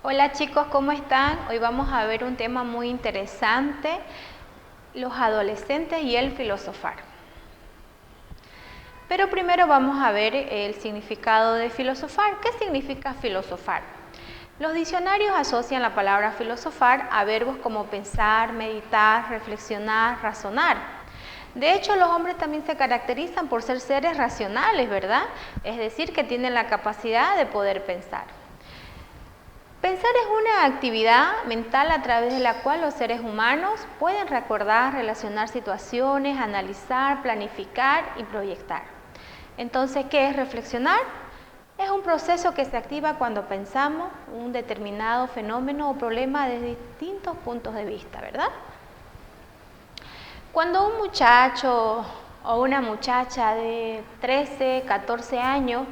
Hola chicos, ¿cómo están? Hoy vamos a ver un tema muy interesante, los adolescentes y el filosofar. Pero primero vamos a ver el significado de filosofar. ¿Qué significa filosofar? Los diccionarios asocian la palabra filosofar a verbos como pensar, meditar, reflexionar, razonar. De hecho, los hombres también se caracterizan por ser seres racionales, ¿verdad? Es decir, que tienen la capacidad de poder pensar. Pensar es una actividad mental a través de la cual los seres humanos pueden recordar, relacionar situaciones, analizar, planificar y proyectar. Entonces, ¿qué es reflexionar? Es un proceso que se activa cuando pensamos un determinado fenómeno o problema desde distintos puntos de vista, ¿verdad? Cuando un muchacho o una muchacha de 13, 14 años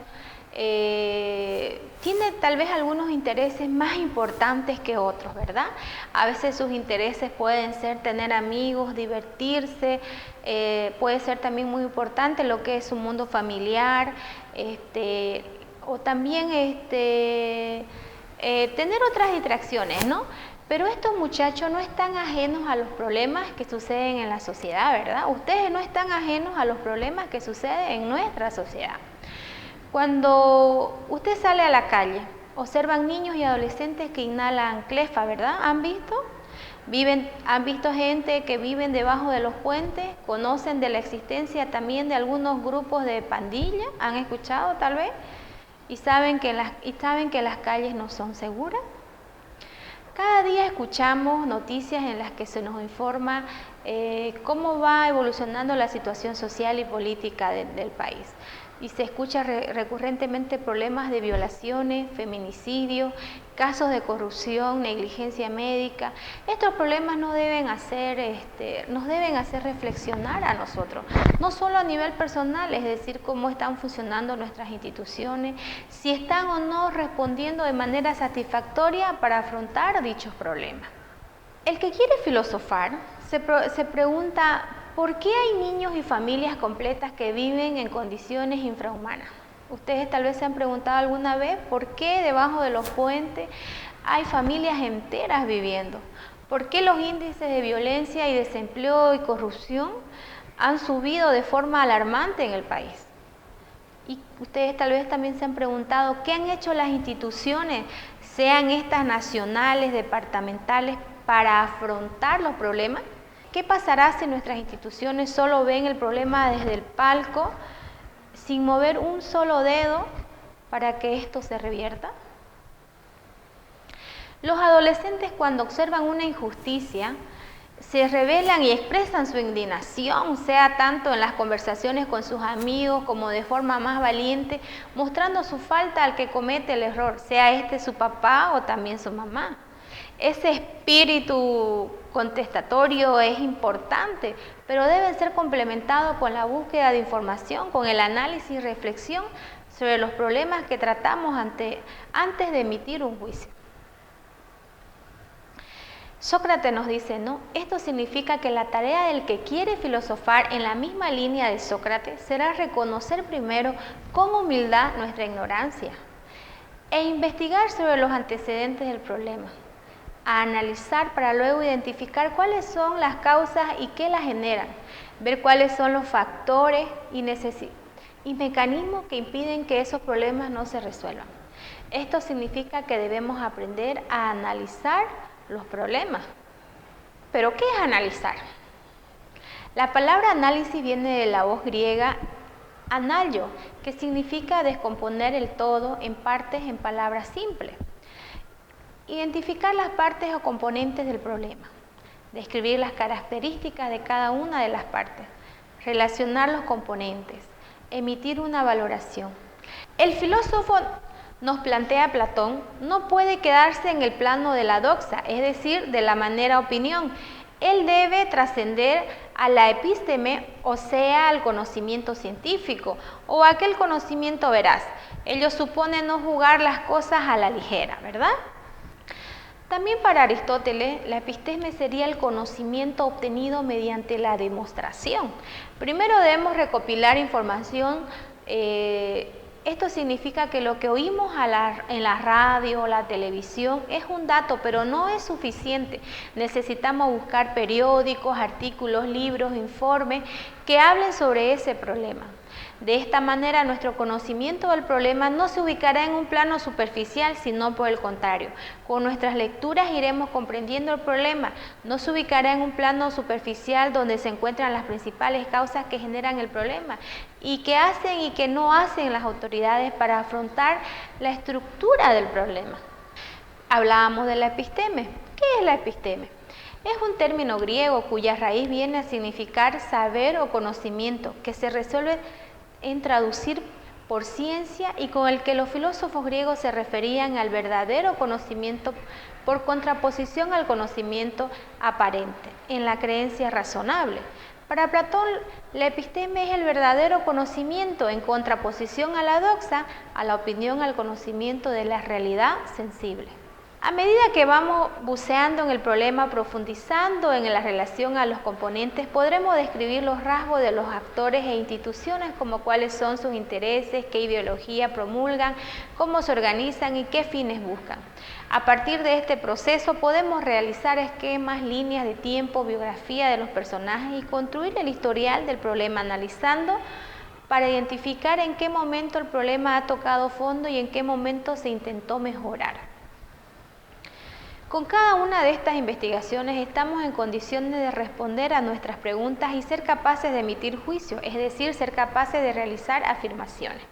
tiene tal vez algunos intereses más importantes que otros, ¿verdad? A veces sus intereses pueden ser tener amigos, divertirse, puede ser también muy importante lo que es su mundo familiar, o también tener otras distracciones, ¿no? Pero estos muchachos no están ajenos a los problemas que suceden en la sociedad, ¿verdad? Ustedes no están ajenos a los problemas que suceden en nuestra sociedad. Cuando usted sale a la calle, observan niños y adolescentes que inhalan clefa, ¿verdad? ¿Han visto? Han visto gente que viven debajo de los puentes, conocen de la existencia también de algunos grupos de pandilla, ¿han escuchado tal vez? Y saben que las calles no son seguras. Cada día escuchamos noticias en las que se nos informa cómo va evolucionando la situación social y política del país. Y se escucha recurrentemente problemas de violaciones, feminicidios, casos de corrupción, negligencia médica. Estos problemas nos deben hacer reflexionar a nosotros, no solo a nivel personal, es decir, cómo están funcionando nuestras instituciones, si están o no respondiendo de manera satisfactoria para afrontar dichos problemas. El que quiere filosofar se pregunta, ¿por qué hay niños y familias completas que viven en condiciones infrahumanas? Ustedes tal vez se han preguntado alguna vez por qué debajo de los puentes hay familias enteras viviendo. ¿Por qué los índices de violencia y desempleo y corrupción han subido de forma alarmante en el país? Y ustedes tal vez también se han preguntado, ¿qué han hecho las instituciones, sean estas nacionales, departamentales, para afrontar los problemas? ¿Qué pasará si nuestras instituciones solo ven el problema desde el palco, sin mover un solo dedo para que esto se revierta? Los adolescentes, cuando observan una injusticia, se rebelan y expresan su indignación, sea tanto en las conversaciones con sus amigos como de forma más valiente, mostrando su falta al que comete el error, sea este su papá o también su mamá. Ese espíritu contestatorio es importante, pero debe ser complementado con la búsqueda de información, con el análisis y reflexión sobre los problemas que tratamos antes de emitir un juicio. Sócrates nos dice, ¿no? Esto significa que la tarea del que quiere filosofar en la misma línea de Sócrates será reconocer primero con humildad nuestra ignorancia e investigar sobre los antecedentes del problema, a analizar para luego identificar cuáles son las causas y qué las generan, ver cuáles son los factores y mecanismos que impiden que esos problemas no se resuelvan. Esto significa que debemos aprender a analizar los problemas. ¿Pero qué es analizar? La palabra análisis viene de la voz griega analio, que significa descomponer el todo en partes en palabras simples. Identificar las partes o componentes del problema, describir las características de cada una de las partes, relacionar los componentes, emitir una valoración. El filósofo, nos plantea Platón, no puede quedarse en el plano de la doxa, es decir, de la manera opinión. Él debe trascender a la epísteme, o sea, al conocimiento científico, o aquel conocimiento veraz. Ello supone no jugar las cosas a la ligera, ¿verdad? También para Aristóteles, la episteme sería el conocimiento obtenido mediante la demostración. Primero debemos recopilar información Esto significa que lo que oímos en la radio o la televisión es un dato, pero no es suficiente. Necesitamos buscar periódicos, artículos, libros, informes que hablen sobre ese problema. De esta manera, nuestro conocimiento del problema no se ubicará en un plano superficial, sino por el contrario. Con nuestras lecturas iremos comprendiendo el problema. No se ubicará en un plano superficial donde se encuentran las principales causas que generan el problema y qué hacen y qué no hacen las autoridades para afrontar la estructura del problema. Hablábamos de la episteme. ¿Qué es la episteme? Es un término griego cuya raíz viene a significar saber o conocimiento, que se resuelve en traducir por ciencia y con el que los filósofos griegos se referían al verdadero conocimiento por contraposición al conocimiento aparente, en la creencia razonable. Para Platón, la episteme es el verdadero conocimiento en contraposición a la doxa, a la opinión, al conocimiento de la realidad sensible. A medida que vamos buceando en el problema, profundizando en la relación a los componentes, podremos describir los rasgos de los actores e instituciones, como cuáles son sus intereses, qué ideología promulgan, cómo se organizan y qué fines buscan. A partir de este proceso podemos realizar esquemas, líneas de tiempo, biografía de los personajes y construir el historial del problema, analizando para identificar en qué momento el problema ha tocado fondo y en qué momento se intentó mejorar. Con cada una de estas investigaciones estamos en condiciones de responder a nuestras preguntas y ser capaces de emitir juicios, es decir, ser capaces de realizar afirmaciones.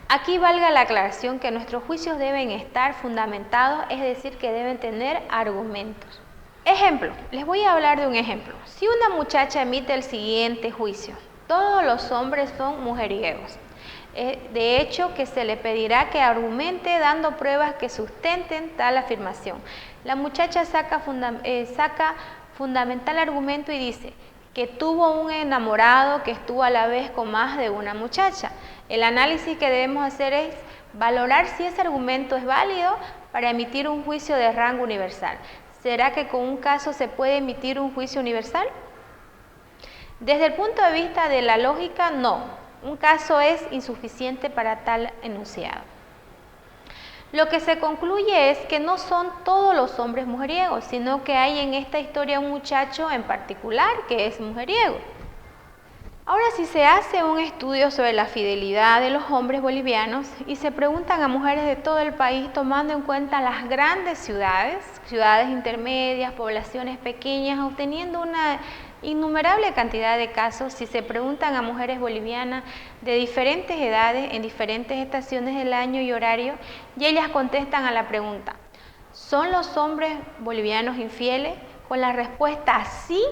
Aquí valga la aclaración que nuestros juicios deben estar fundamentados, es decir, que deben tener argumentos. Ejemplo, les voy a hablar de un ejemplo. Si una muchacha emite el siguiente juicio: todos los hombres son mujeriegos. De hecho, que se le pedirá que argumente dando pruebas que sustenten tal afirmación. La muchacha saca fundamental argumento y dice que tuvo un enamorado que estuvo a la vez con más de una muchacha. El análisis que debemos hacer es valorar si ese argumento es válido para emitir un juicio de rango universal. ¿Será que con un caso se puede emitir un juicio universal? Desde el punto de vista de la lógica, no. Un caso es insuficiente para tal enunciado. Lo que se concluye es que no son todos los hombres mujeriegos, sino que hay en esta historia un muchacho en particular que es mujeriego. Ahora, si se hace un estudio sobre la fidelidad de los hombres bolivianos y se preguntan a mujeres de todo el país tomando en cuenta las grandes ciudades, ciudades intermedias, poblaciones pequeñas, obteniendo una innumerable cantidad de casos, si se preguntan a mujeres bolivianas de diferentes edades, en diferentes estaciones del año y horario, y ellas contestan a la pregunta: ¿son los hombres bolivianos infieles? Con la respuesta sí,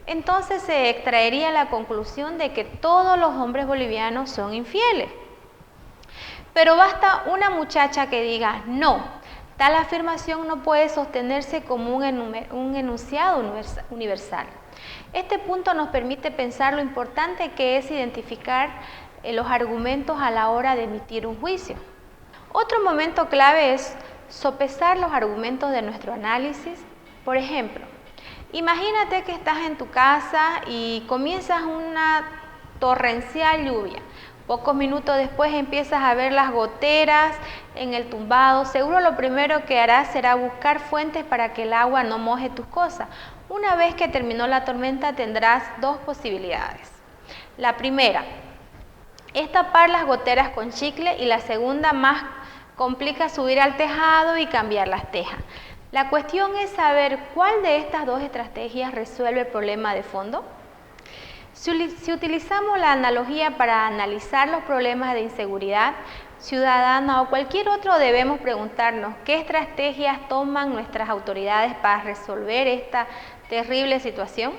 entonces se extraería la conclusión de que todos los hombres bolivianos son infieles. Pero basta una muchacha que diga no, tal afirmación no puede sostenerse como un enunciado universal. Este punto nos permite pensar lo importante que es identificar los argumentos a la hora de emitir un juicio. Otro momento clave es sopesar los argumentos de nuestro análisis. Por ejemplo, imagínate que estás en tu casa y comienzas una torrencial lluvia. Pocos minutos después empiezas a ver las goteras en el tumbado. Seguro lo primero que harás será buscar fuentes para que el agua no moje tus cosas. Una vez que terminó la tormenta tendrás dos posibilidades. La primera es tapar las goteras con chicle y la segunda, más complica, subir al tejado y cambiar las tejas. La cuestión es saber cuál de estas dos estrategias resuelve el problema de fondo. Si utilizamos la analogía para analizar los problemas de inseguridad ciudadana o cualquier otro, debemos preguntarnos qué estrategias toman nuestras autoridades para resolver esta terrible situación.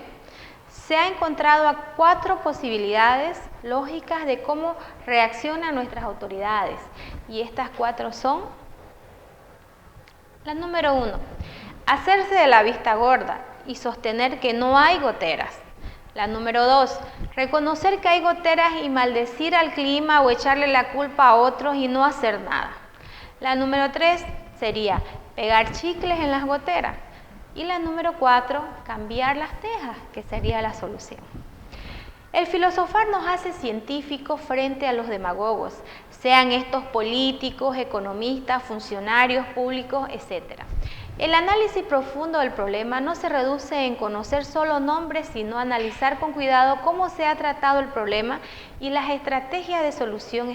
Se ha encontrado 4 posibilidades lógicas de cómo reaccionan nuestras autoridades, y estas 4 son: la número 1, hacerse de la vista gorda y sostener que no hay goteras. La número 2, reconocer que hay goteras y maldecir al clima o echarle la culpa a otros y no hacer nada. La número 3 sería pegar chicles en las goteras. Y la número 4, cambiar las tejas, que sería la solución. El filosofar nos hace científicos frente a los demagogos, sean estos políticos, economistas, funcionarios públicos, etc. El análisis profundo del problema no se reduce en conocer solo nombres, sino analizar con cuidado cómo se ha tratado el problema y las estrategias de solución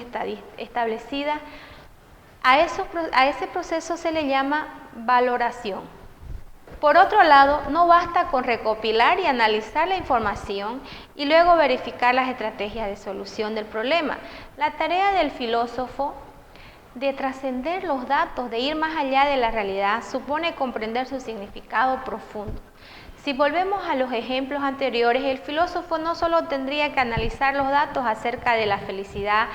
establecidas. A ese proceso se le llama valoración. Por otro lado, no basta con recopilar y analizar la información y luego verificar las estrategias de solución del problema. La tarea del filósofo de trascender los datos, de ir más allá de la realidad, supone comprender su significado profundo. Si volvemos a los ejemplos anteriores, el filósofo no solo tendría que analizar los datos acerca de la felicidad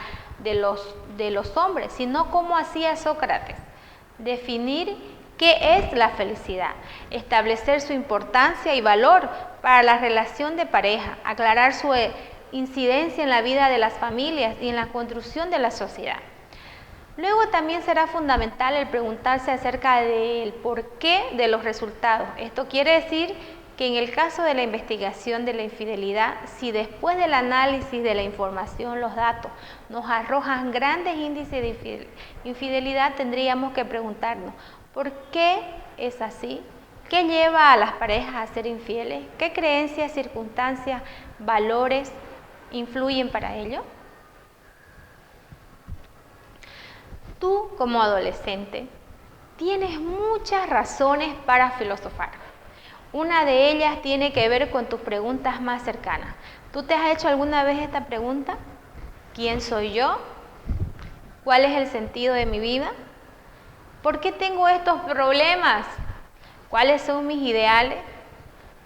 de los hombres, sino cómo hacía Sócrates, definir qué es la felicidad, establecer su importancia y valor para la relación de pareja, aclarar su incidencia en la vida de las familias y en la construcción de la sociedad. Luego también será fundamental el preguntarse acerca del porqué de los resultados. Esto quiere decir que en el caso de la investigación de la infidelidad, si después del análisis de la información los datos nos arrojan grandes índices de infidelidad, tendríamos que preguntarnos, ¿por qué es así? ¿Qué lleva a las parejas a ser infieles? ¿Qué creencias, circunstancias, valores influyen para ello? Tú, como adolescente, tienes muchas razones para filosofar. Una de ellas tiene que ver con tus preguntas más cercanas. ¿Tú te has hecho alguna vez esta pregunta? ¿Quién soy yo? ¿Cuál es el sentido de mi vida? ¿Por qué tengo estos problemas? ¿Cuáles son mis ideales?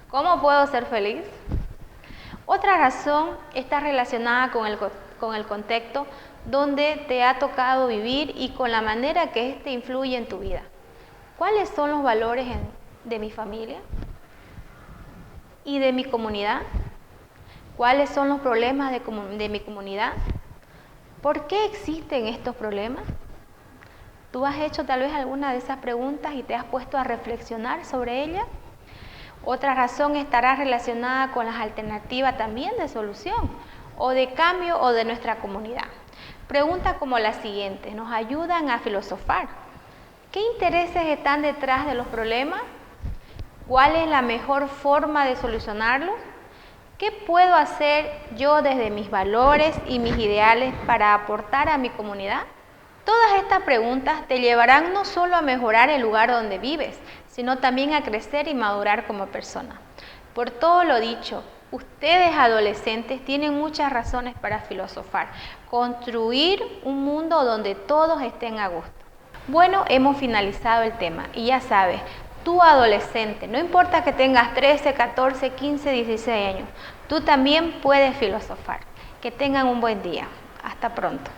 ¿Cómo puedo ser feliz? Otra razón está relacionada con el contexto donde te ha tocado vivir y con la manera que éste influye en tu vida. ¿Cuáles son los valores de mi familia y de mi comunidad? ¿Cuáles son los problemas de mi comunidad? ¿Por qué existen estos problemas? ¿Tú has hecho tal vez alguna de esas preguntas y te has puesto a reflexionar sobre ellas? Otra razón estará relacionada con las alternativas también de solución o de cambio o de nuestra comunidad. Preguntas como la siguiente nos ayudan a filosofar. ¿Qué intereses están detrás de los problemas? ¿Cuál es la mejor forma de solucionarlos? ¿Qué puedo hacer yo desde mis valores y mis ideales para aportar a mi comunidad? Todas estas preguntas te llevarán no solo a mejorar el lugar donde vives, sino también a crecer y madurar como persona. Por todo lo dicho, ustedes adolescentes tienen muchas razones para filosofar, construir un mundo donde todos estén a gusto. Bueno, hemos finalizado el tema y ya sabes, tú adolescente, no importa que tengas 13, 14, 15, 16 años, tú también puedes filosofar. Que tengan un buen día. Hasta pronto.